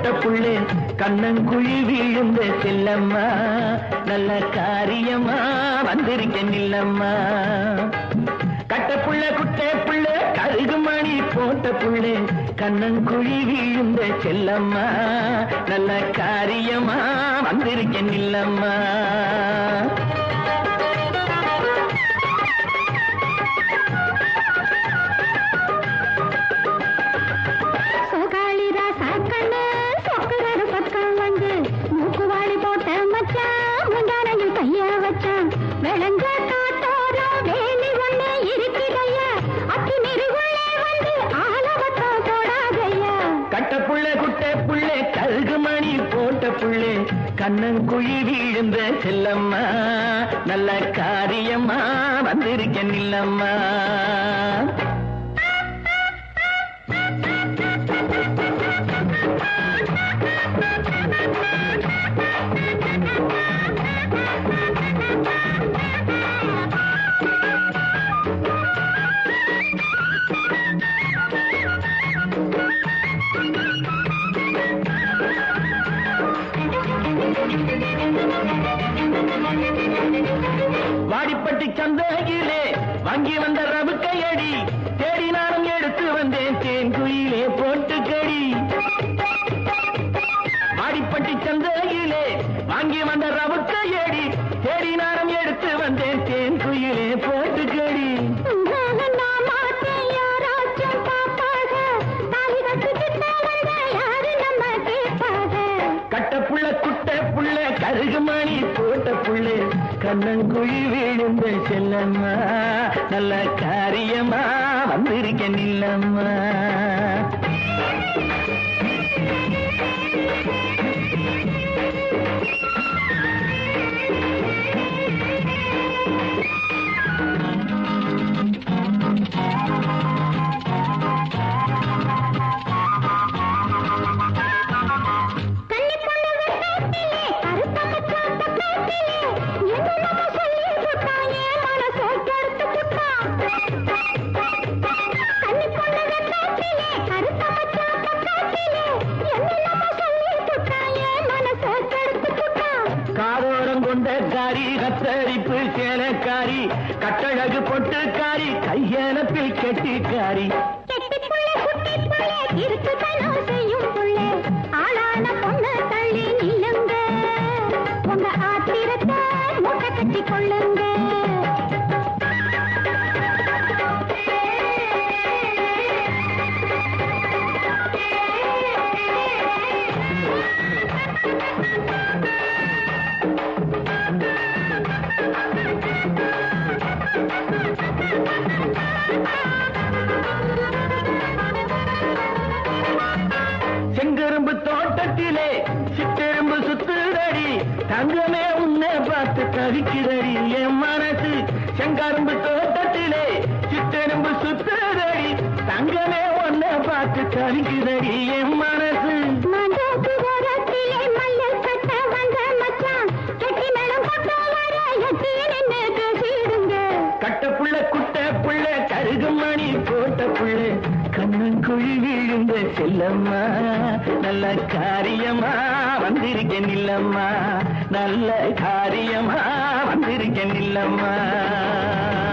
போட்ட புள்ளே கண்ணங்குழி விழுந்த செல்லம்மா நல்ல காரியமா வந்திருக்க நில்லம்மா கட்டப்புள்ள குட்டை புள்ள கருகுமணி போட்ட புள்ளே கண்ணங்குழி விழுந்த செல்லம்மா நல்ல காரியமா வந்திருக்க நில்லம்மா கண்ணங்குழி விழுந்த செல்லம்மா நல்ல காரியமா வந்திருக்க நில்லம்மா வாடிப்பட்டி சந்தையிலே வாங்கி வந்த ரவு கையடி தேடி நானும் எடுத்து வந்தேன் தேன் குயிலே போட்டு கடி வாடிப்பட்டி சந்தையிலே வாங்கி வந்த ரவு கையடி தேடி நானும் எடுத்து வந்தேன் தேன் குயிலே போட்டு கடி கட்டப்புள்ள குட்டை புள்ள கருகுமணி போட்ட புள்ளே கண்ணங்குழி விழுந்த செல்லம்மா நல்ல காரியமா வந்திருக்க நில்லம்மா கொண்டக்காரி கத்தரிப்பு சேலக்காரி கட்டழகு பொட்டுக்காரி கையனப்பில் கெட்டிக்காரி ஆளான பொண்ணு தள்ளி நில்லுங்க உங்க ஆத்திரத்தை மூட்டை கட்டி கொள்ளுங்க செங்கரும்பு தோட்டத்திலே சிட்டெரும்பு சுத்துதடி தங்கமே உன்னை பார்த்து தவிக்கிறடி என் மனசு செங்கரும்பு தோட்டத்திலே சிட்டெரும்பு சுத்துதடி தங்கமே உன்னை பார்த்து தவிக்கிறடி என் மனசு கட்டப்புள்ள குட்டை புள்ள கருகுமணி போட்ட புள்ள கண்ணங்குழி விழுந்த செல்லம்மா நல்ல காரியமா வந்திருக்க நில்லம்மா நல்ல காரியமா வந்திருக்க நில்லம்மா